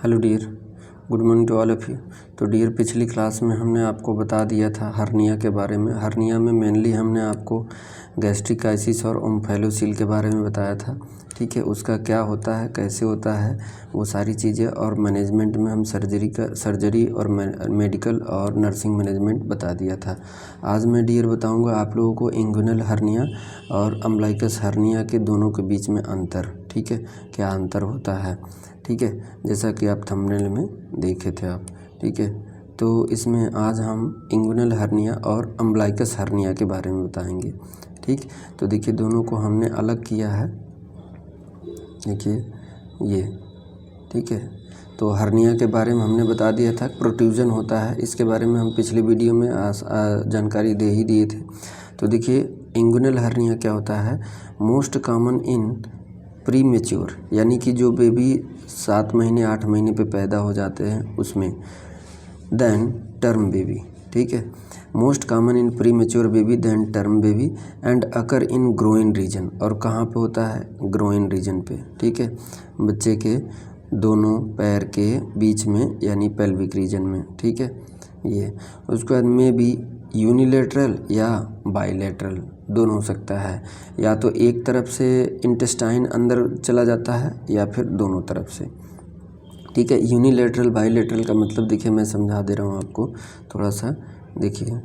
Hello dear, good morning to all of you. तो dear, पिछली class में हमने आपको बता दिया था हर्निया के बारे में। हर्निया में मेनली हमने आपको गैस्ट्रिकाइसिस और ओम्फैलोसील के बारे में बताया था। ठीक है, उसका क्या होता है, कैसे होता है, वो सारी चीज़ें, और मैनेजमेंट में हम सर्जरी और मेडिकल और नर्सिंग मैनेजमेंट बता दिया था। आज मैं डियर बताऊंगा आप लोगों को इंगुइनल हर्निया और अम्बलाइकस हर्निया के दोनों के बीच में अंतर। ठीक है, क्या अंतर होता है। ठीक है, जैसा कि आप थंबनेल में देखे थे आप। ठीक है, तो इसमें आज हम इंगुइनल हर्निया और अम्बलाइकस हर्निया के बारे में बताएंगे। ठीक, तो देखिए दोनों को हमने अलग किया है। देखिए ये, ठीक है, तो हर्निया के बारे में हमने बता दिया था, प्रोट्रूजन होता है, इसके बारे में हम पिछली वीडियो में जानकारी दे ही दिए थे। तो देखिए इंगुइनल हर्निया क्या होता है, most common in pre mature, यानी कि जो बेबी 7 महीने 8 महीने पे पैदा हो जाते हैं उसमें, देन टर्म बेबी। ठीक है, most common in premature baby than term baby and occur in groin region. और कहाँ पे होता है, ग्रोइन रीजन पे। ठीक है, बच्चे के दोनों पैर के बीच में, यानी पेल्विक रीजन में। ठीक है, ये उसके बाद में भी यूनिलेटरल या बाइलेटरल दोनों हो सकता है, या तो एक तरफ से इंटेस्टाइन अंदर चला जाता है या फिर दोनों तरफ से। ठीक है, यूनिलेटरल बाइलेटरल का मतलब देखिए मैं समझा दे रहा हूँ आपको थोड़ा सा। देखिए,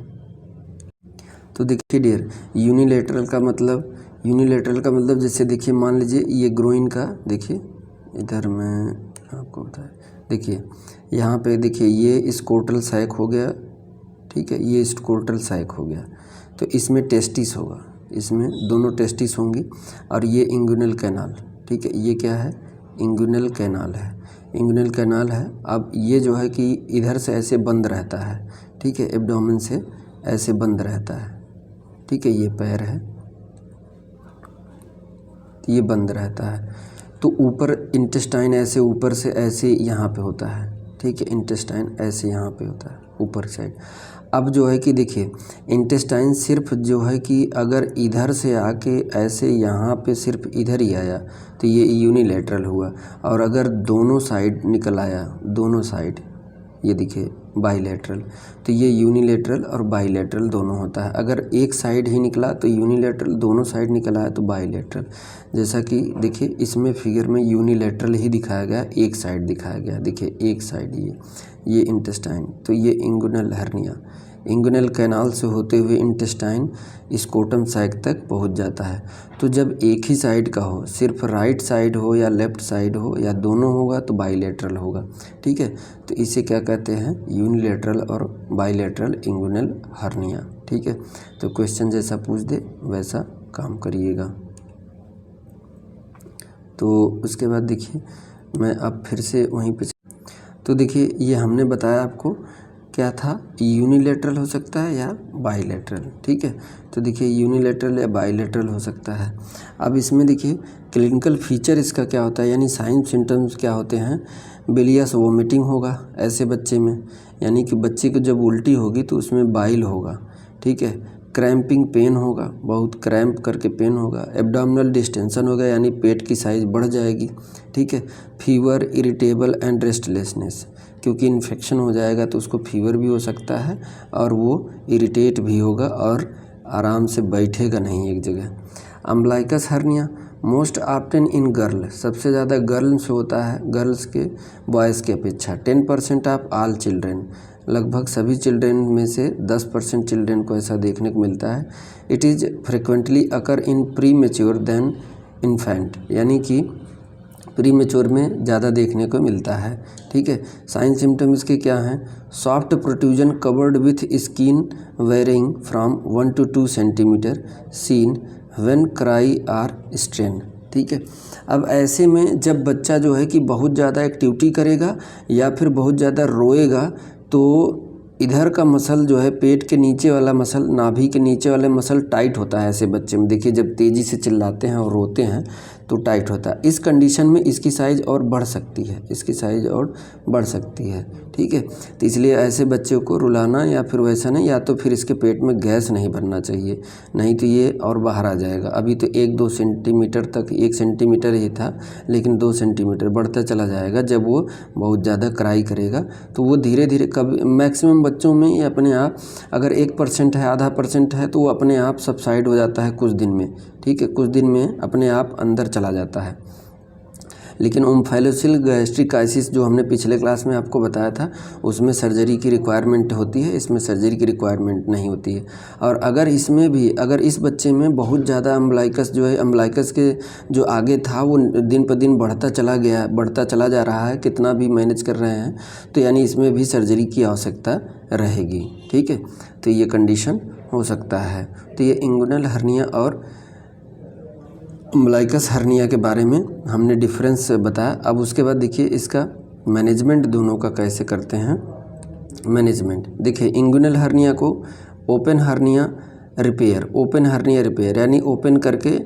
तो देखिए डियर, यूनिलेटरल का मतलब जैसे देखिए मान लीजिए ये ग्रोइन का, देखिए इधर मैं आपको बताया, देखिए यहाँ पे देखिए ये स्कोटल सैक हो गया। ठीक है, ये स्कोटल सैक हो गया, तो इसमें टेस्टिस होगा, इसमें दोनों टेस्टिस होंगी, और ये इंगुइनल कैनाल। ठीक है, ये क्या है, इंगुइनल कैनाल है, इंगुइनल कैनाल है। अब ये जो है कि इधर से ऐसे बंद रहता है। ठीक है, एब्डोमेन से ऐसे बंद रहता है। ठीक है, ये पैर है, ये बंद रहता है, तो ऊपर इंटेस्टाइन ऐसे ऊपर से ऐसे यहाँ पे होता है। ठीक है, इंटेस्टाइन ऐसे यहाँ पे होता है ऊपर साइड। अब जो है कि देखिए इंटेस्टाइन सिर्फ जो है कि अगर इधर से आके ऐसे यहाँ पे सिर्फ इधर ही आया तो ये यूनिलेटरल हुआ, और अगर दोनों साइड निकल आया, दोनों साइड, ये देखिए बाइलेटरल, तो ये यूनिलेटरल और बाइलेटरल दोनों होता है। अगर एक साइड ही निकला तो यूनिलेटरल, दोनों साइड निकला है तो बाइलेटरल। जैसा कि देखिए इसमें फिगर में यूनिलेटरल ही दिखाया गया, एक साइड दिखाया गया। देखिए एक साइड, ये इंटेस्टाइन, तो ये इंगुइनल हर्निया, इंगुइनल कैनाल से होते हुए इंटेस्टाइन स्कोटम सैक तक पहुंच जाता है। तो जब एक ही साइड का हो, सिर्फ राइट साइड हो या लेफ्ट साइड हो या दोनों होगा तो बाइलेटरल होगा। ठीक है, तो इसे क्या कहते हैं, यूनिलेटरल और बाइलेटरल इंगुइनल हर्निया। ठीक है, तो क्वेश्चन जैसा पूछ दे वैसा काम करिएगा। तो उसके बाद देखिए मैं अब फिर से वहीं पे, तो देखिए ये हमने बताया आपको क्या था, यूनिलेटरल हो सकता है या बाइलेटरल। ठीक है, तो देखिए यूनिलेटरल या बाइलेटरल हो सकता है। अब इसमें देखिए क्लिनिकल फीचर इसका क्या होता है, यानी साइन सिम्टम्स क्या होते हैं। बिलियस वोमिटिंग होगा ऐसे बच्चे में, यानी कि बच्चे को जब उल्टी होगी तो उसमें बाइल होगा। ठीक है, क्रैम्पिंग पेन होगा, बहुत क्रैम्प करके पेन होगा। एब्डोमिनल डिस्टेंशन होगा, यानी पेट की साइज़ बढ़ जाएगी। ठीक है, फीवर, इरिटेबल एंड रेस्टलेसनेस, क्योंकि इन्फेक्शन हो जाएगा तो उसको फीवर भी हो सकता है और वो इरिटेट भी होगा और आराम से बैठेगा नहीं एक जगह। अम्बलाइकस हर्निया मोस्ट ऑफ्टन इन गर्ल, सबसे ज़्यादा गर्ल्स होता है, गर्ल्स के बॉयज़ की अपेक्षा। 10% ऑफ ऑल चिल्ड्रेन, लगभग सभी चिल्ड्रेन में से 10% चिल्ड्रेन को ऐसा देखने को मिलता है। It is frequently occur in premature than infant, यानी कि प्री मेच्योर में ज़्यादा देखने को मिलता है। ठीक है, साइन सिम्टम इसके क्या हैं, soft protrusion covered with skin varying from 1 to 2 centimetre seen when cry or strain. ठीक है, अब ऐसे में जब बच्चा जो है कि बहुत ज़्यादा एक्टिविटी करेगा या फिर बहुत ज़्यादा रोएगा तो इधर का मसल जो है, पेट के नीचे वाला मसल, नाभि के नीचे वाले मसल टाइट होता है ऐसे बच्चे में। देखिए जब तेज़ी से चिल्लाते हैं और रोते हैं तो टाइट होता है। इस कंडीशन में इसकी साइज़ और बढ़ सकती है, इसकी साइज़ और बढ़ सकती है, ठीक है। तो इसलिए ऐसे बच्चों को रुलाना या फिर वैसा नहीं, या तो फिर इसके पेट में गैस नहीं भरना चाहिए, नहीं तो ये और बाहर आ जाएगा। अभी तो 1-2 सेंटीमीटर तक, 1 सेंटीमीटर ही था, लेकिन 2 सेंटीमीटर बढ़ता चला जाएगा। जब वो बहुत ज़्यादा क्राई करेगा तो वो धीरे धीरे, कभी मैक्सिमम बच्चों में ये अपने आप, अगर 1% है, आधा % है, तो वो अपने आप सबसाइड हो जाता है कुछ दिन में, ठीक है, कुछ दिन में अपने आप अंदर चला जाता है। लेकिन ओम्फैलोसिल गैस्ट्रिकाइसिस जो हमने पिछले क्लास में आपको बताया था, उसमें सर्जरी की रिक्वायरमेंट होती है, इसमें सर्जरी की रिक्वायरमेंट नहीं होती है। और अगर इसमें भी, अगर इस बच्चे में बहुत ज़्यादा अम्बलाइकस जो है, अम्बलाइकस के जो आगे था वो दिन पर दिन बढ़ता चला गया, बढ़ता चला जा रहा है, कितना भी मैनेज कर रहे हैं, तो यानी इसमें भी सर्जरी की आवश्यकता रहेगी, ठीक है। तो ये कंडीशन हो सकता है। तो ये इंगुइनल हर्निया और अम्बलाइकस हर्निया के बारे में हमने डिफरेंस बताया। अब उसके बाद देखिए इसका मैनेजमेंट दोनों का कैसे करते हैं। मैनेजमेंट देखिए, इंगुइनल हर्निया को open hernia repair, open hernia repair यानी ओपन करके,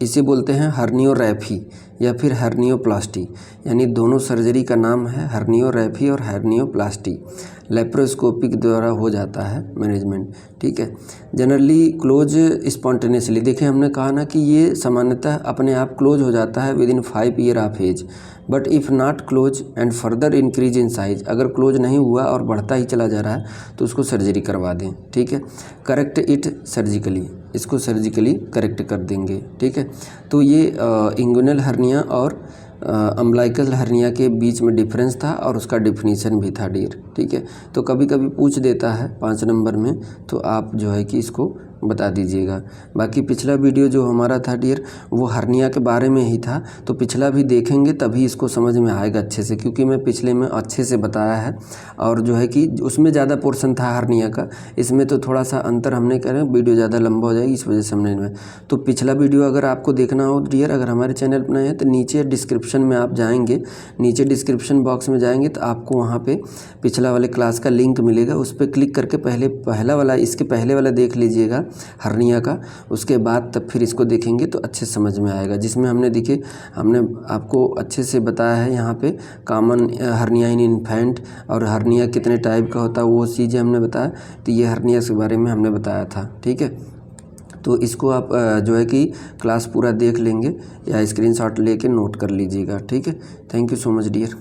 इसे बोलते हैं हर्नियोरैफी या फिर हर्नियोप्लास्टी, यानी दोनों सर्जरी का नाम है हर्नियोरैफी और हर्नियोप्लास्टी। लेप्रोस्कोपिक द्वारा हो जाता है मैनेजमेंट, ठीक है। जनरली क्लोज स्पॉन्टेनियसली, देखिए हमने कहा ना कि ये सामान्यतः अपने आप क्लोज हो जाता है within 5 year of age, but if not close and further increase in size, अगर क्लोज नहीं हुआ और बढ़ता ही चला जा रहा है तो उसको सर्जरी करवा दें, ठीक है। करेक्ट इट सर्जिकली, इसको सर्जिकली करेक्ट कर देंगे, ठीक है। तो ये इंगुइनल हर्निया और अम्बलाइकल हर्निया के बीच में डिफरेंस था और उसका डिफिनीशन भी था डियर, ठीक है। तो कभी कभी पूछ देता है 5 नंबर में, तो आप जो है कि इसको बता दीजिएगा। बाकी पिछला वीडियो जो हमारा था डियर, वो हर्निया के बारे में ही था, तो पिछला भी देखेंगे तभी इसको समझ में आएगा अच्छे से, क्योंकि मैं पिछले में अच्छे से बताया है और जो है कि उसमें ज़्यादा पोर्शन था हर्निया का, इसमें तो थोड़ा सा अंतर हमने करें, वीडियो ज़्यादा लंबा हो जाएगी, इस वजह से हमने में। तो पिछला वीडियो अगर आपको देखना हो डियर, अगर हमारे चैनल पर नए हैं तो नीचे डिस्क्रिप्शन में आप जाएंगे, नीचे डिस्क्रिप्शन बॉक्स में जाएंगे तो आपको वहाँ पे पिछला वाले क्लास का लिंक मिलेगा, उस पर क्लिक करके पहला वाला, इसके पहले वाला देख लीजिएगा हर्निया का, उसके बाद तब फिर इसको देखेंगे तो अच्छे समझ में आएगा, जिसमें हमने देखिए, हमने आपको अच्छे से बताया है यहाँ पे कॉमन हर्निया इन इन्फेंट और हर्निया कितने टाइप का होता है, वो चीज़ें हमने बताया। तो ये हर्निया के बारे में हमने बताया था, ठीक है। तो इसको आप जो है कि क्लास पूरा देख लेंगे या स्क्रीनशॉट लेके नोट कर लीजिएगा, ठीक है। Thank you so much dear.